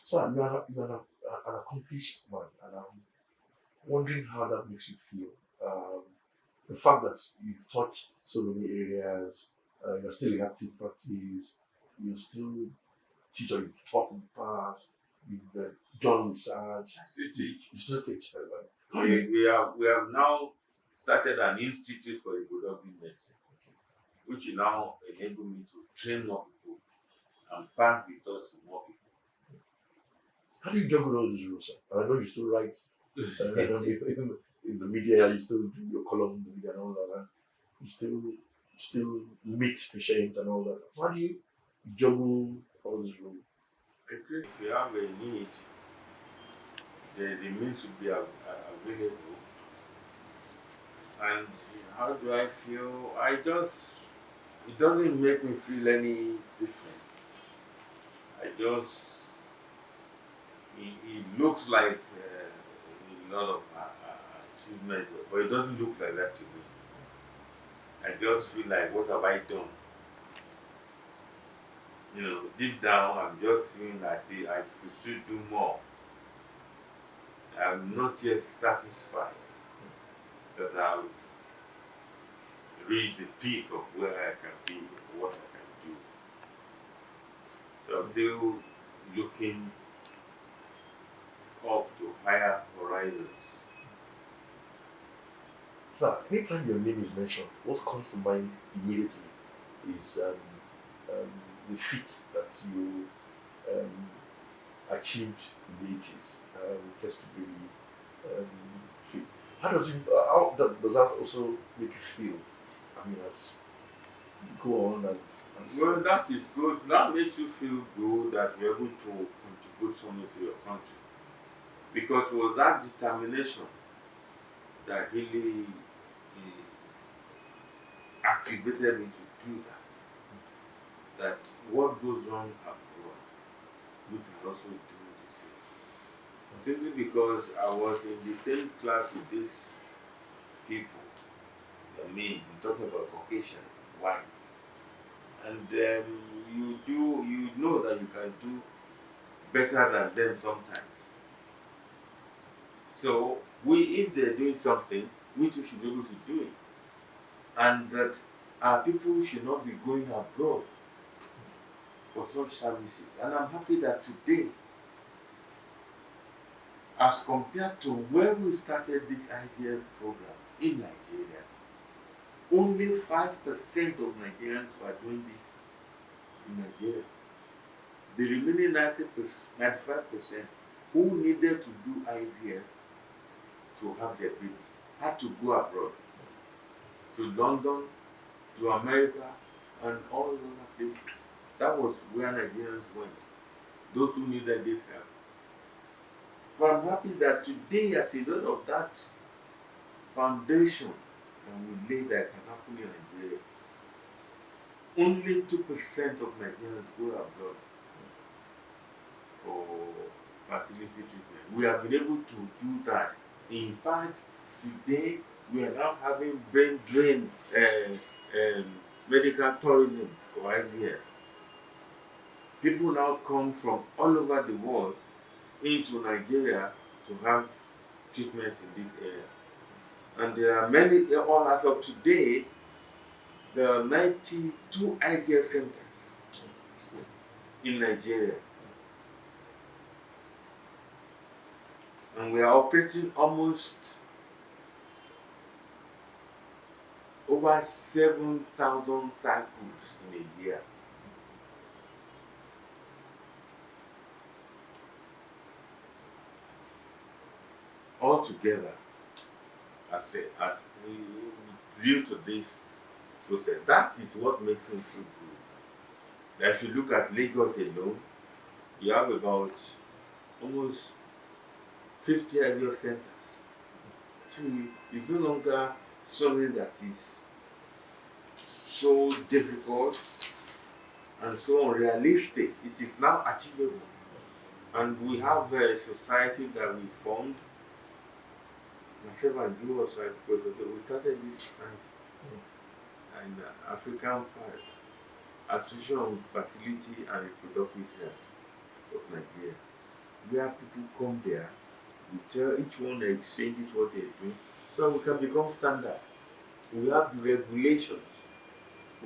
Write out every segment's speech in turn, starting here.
So an accomplished man, and I'm wondering how that makes you feel. The fact that you've touched so many areas, you're still in active practice, you still teach or you've taught in the past, you've done research, I still teach. you still teach. We have now started an institute for reproductive medicine, which will now enable me to train more people and pass the thoughts to more people. How do you juggle all these rules, sir? I know you still write in the media, you still do your column in the media and all that. You still meet patients and all that. So how do you juggle all these rules? If you have a need, the means will be available. And how do I feel? It doesn't make me feel any different. I just, it looks like a lot of achievement, but it doesn't look like that to me. I just feel like, what have I done? Deep down, I'm just feeling like, see, I could still do more. I'm not yet satisfied that I've reached the peak of where I can be, what I can do. So I'm still looking up to higher horizons. Sir, anytime your name is mentioned, what comes to mind immediately is um, the feat that you um, achieved in the 80s, test baby um, feat. How does that also make you feel? I mean, as you go on and Well, that is good. That makes you feel good that you're able to contribute something to your country. Because it was that determination that really activated me to do that. That what goes wrong abroad, we can also do the same. Simply because I was in the same class with these people. I mean, I'm talking about Caucasians, white. And you know that you can do better than them sometimes. So if they're doing something, we too should be able to do it. And that our people should not be going abroad for such services. And I'm happy that today, as compared to when we started this IVF program in Nigeria, only 5% of Nigerians were doing this in Nigeria. The remaining 95% who needed to do IVF to have their baby had to go abroad, to London, to America, and all those other places. That was where Nigerians went, those who needed this help. But I'm happy that today, as a result of that foundation that we laid that can happen in Nigeria, only 2% of Nigerians go abroad for fertility treatment. We have been able to do that. In fact, today we are now having brain drain medical tourism for IVF. People now come from all over the world into Nigeria to have treatment in this area. And there are many, all as of today, there are 92 IVF centers in Nigeria. And we are operating almost over 7,000 cycles in a year. Altogether, as due to this process, that is what makes me feel good. Now, if you look at Lagos alone, you have about almost 50 IVF centers. So it's no longer something that is so difficult and so unrealistic. It is now achievable. And we have a society that we formed. Myself and you was like, we started this society and African Association on Fertility and Reproductive Health of Nigeria. where people come there, we tell each one exchanges what they're doing, so we can become standard. We have the regulations,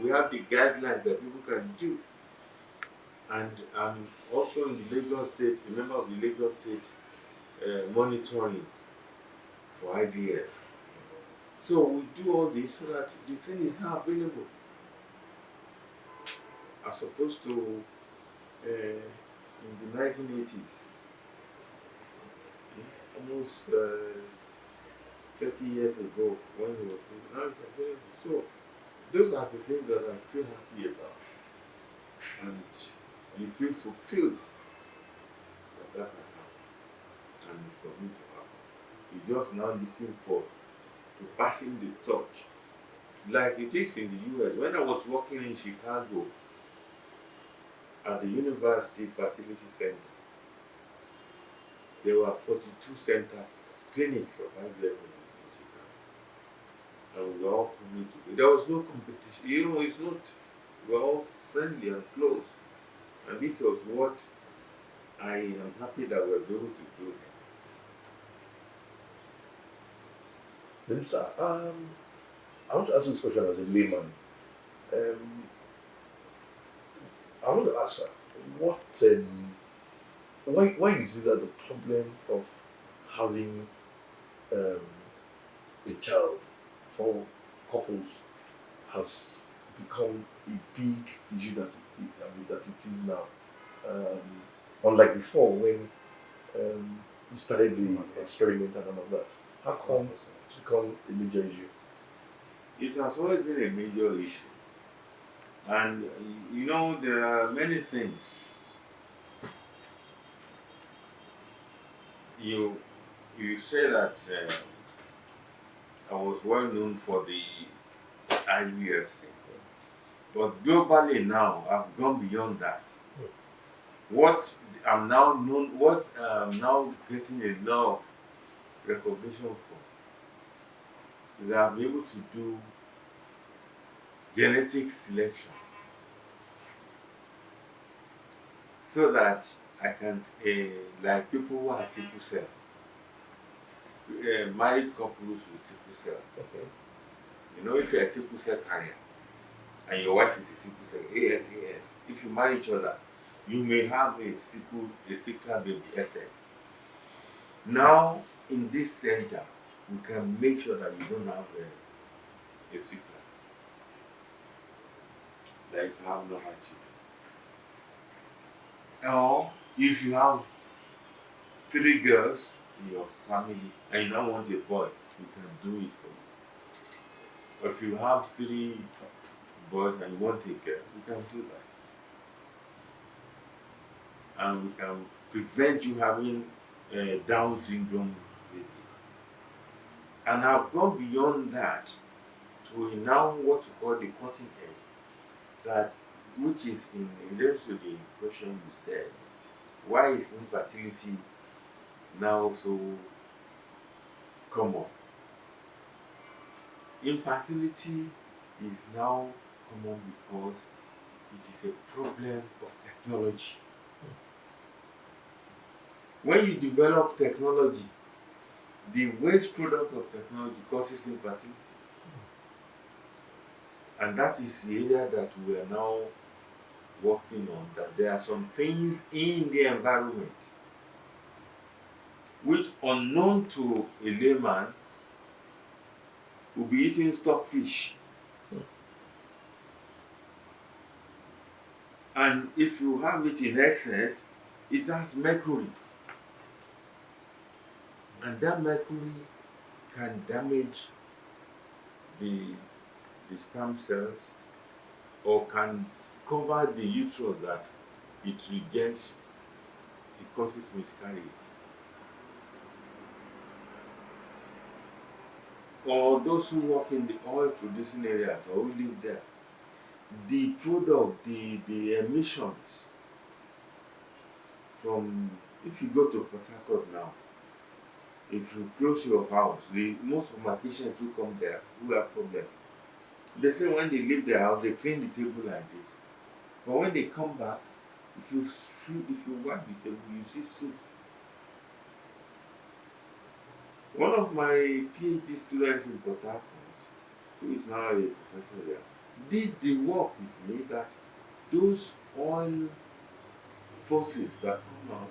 we have the guidelines that people can do. And I'm also in the Lagos State, a member of the Lagos State monitoring for IVF. So we do all this so that the thing is now available, as opposed to in the 1980s, almost 30 years ago when he was doing. Now it's available. So those are the things that I feel happy about, and you feel fulfilled that that can happen, and it's going to happen. You're just now looking for to passing the torch, like it is in the US. When I was working in Chicago at the University Fertility Center, there were 42 centers, clinics of IVF in Chicago, and we were all coming together. There was no competition. It's not. We were all friendly and close, and this was what I am happy that we're able to do. Then, sir, I want to ask this question as a layman. Um, I want to ask, sir, what, why is it that the problem of having um, a child for couples has become a big issue that it is now? Unlike before, when we started the experiment and all of that, how come it's become a major issue? It has always been a major issue, and there are many things. You say that I was well known for the IVF thing, but globally now I've gone beyond that. What I'm now known, what I'm now getting a lot of recognition for, is that I'm able to do genetic selection, so that I can, like people who have sickle cell, married couples with sickle cell. Okay. If you're a sickle cell carrier and your wife is a sickle cell, ASAS, if you marry each other, you may have a sickle baby, SS. Now, in this center, we can make sure that you don't have a sickle, that you have no hardship. Or if you have 3 girls in your family and you don't want a boy, we can do it for you. Or if you have 3 boys and you want a girl, we can do that. And we can prevent you having Down syndrome babies. And I've gone beyond that to now what we call the cutting edge, which is in relation to the question you said. Why is infertility now so common? Infertility is now common because it is a problem of technology. When you develop technology, the waste product of technology causes infertility. And that is the area that we are now working on, that there are some things in the environment which, unknown to a layman, will be eating stockfish. And if you have it in excess, it has mercury. And that mercury can damage the sperm cells, or can cover the uterus that it rejects. It causes miscarriage. Or those who work in the oil producing areas or who live there, the product, the emissions from, if you go to Port Harcourt now, if you close your house, most of my patients who come there who have problems, they say when they leave their house, they clean the table like this. But when they come back, if you wipe the table, you see soot. One of my PhD students in Port Harcourt, who is now a professor there, did the work with me that those oil forces that come out,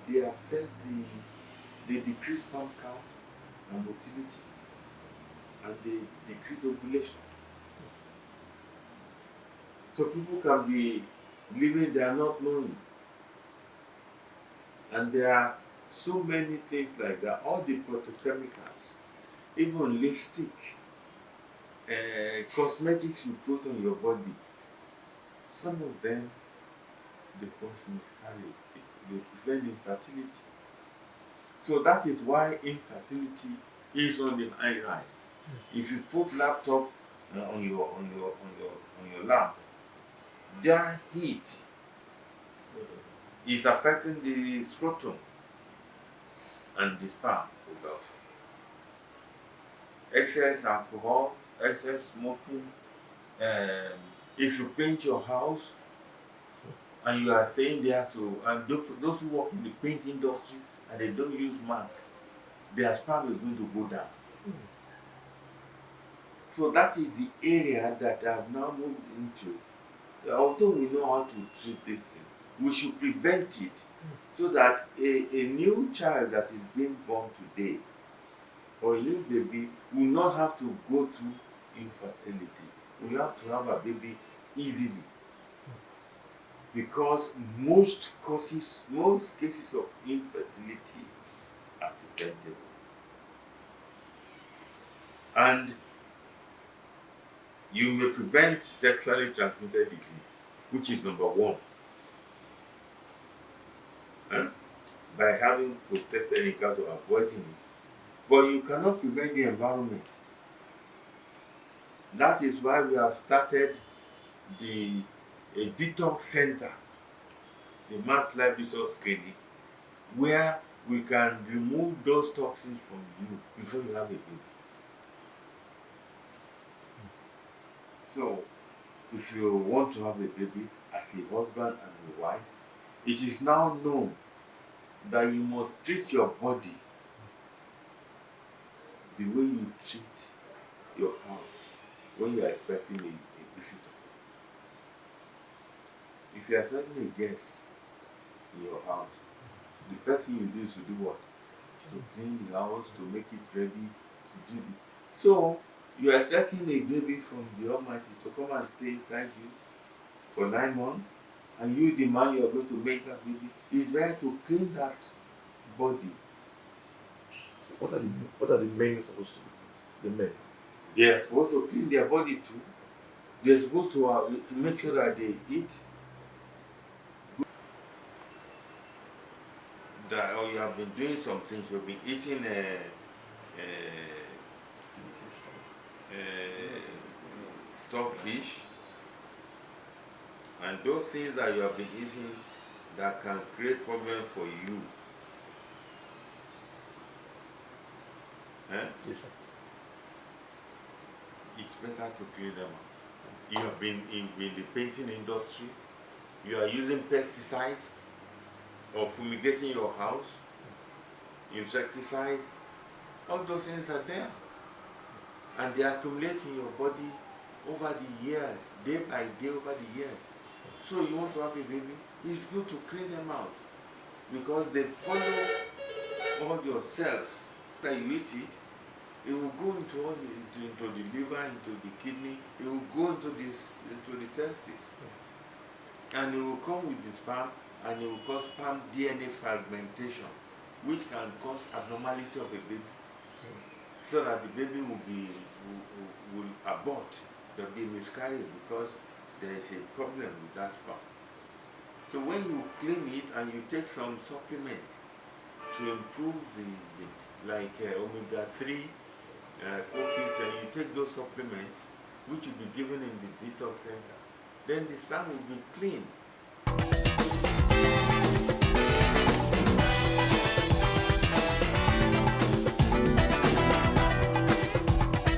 they affect they decrease sperm count and motility, and they decrease ovulation. So people can be living there not knowing. And there are so many things like that. All the photochemicals, even lipstick, cosmetics you put on your body, some of them they cause miscarriage, they prevent infertility. So that is why infertility is on the high rise. If you put laptop on your lap, their heat is affecting the scrotum and the sperm production. Excess alcohol, excess smoking. If you paint your house and you are staying there and those who work in the paint industry and they don't use mask, their sperm is going to go down. So that is the area that I have now moved into. Although we know how to treat this thing, we should prevent it so that a new child that is being born today or a new baby will not have to go through infertility. We have to have a baby easily, because most cases of infertility are preventable. And you may prevent sexually transmitted disease, which is number one, by having protected in case of avoiding it. But you cannot prevent the environment. That is why we have started a detox center, the Mass Life Detox Clinic, where we can remove those toxins from you before you have a baby. So, if you want to have a baby as a husband and a wife, it is now known that you must treat your body the way you treat your house when you are expecting a visitor. If you are expecting a guest in your house, the first thing you do is to do what? To clean the house, to make it ready, to do it. So, you are expecting a baby from the Almighty to come and stay inside you for 9 months, and you, the man you are going to make that baby, is there to clean that body. What are the men supposed to do? The men. They are supposed to clean their body too. They are supposed to make sure that they eat. Or you have been doing some things. You have been eating stockfish, and those things that you have been eating that can create problems for you. Yes, sir. It's better to clean them up. You have been in the painting industry. You are using pesticides or fumigating your house, insecticides. All those things are there, and they accumulate in your body over the years, day by day over the years. So you want to have a baby, it's good to clean them out, because they follow all your cells. That you eat it will go into the liver, into the kidney, it will go into the testes, and it will come with the sperm, and it will cause sperm DNA fragmentation, which can cause abnormality of a baby, so that the baby will abort. There will be miscarriage because there is a problem with that sperm. So when you clean it and you take some supplements to improve like omega-3 cooked, and you take those supplements, which will be given in the detox center, then the sperm will be clean.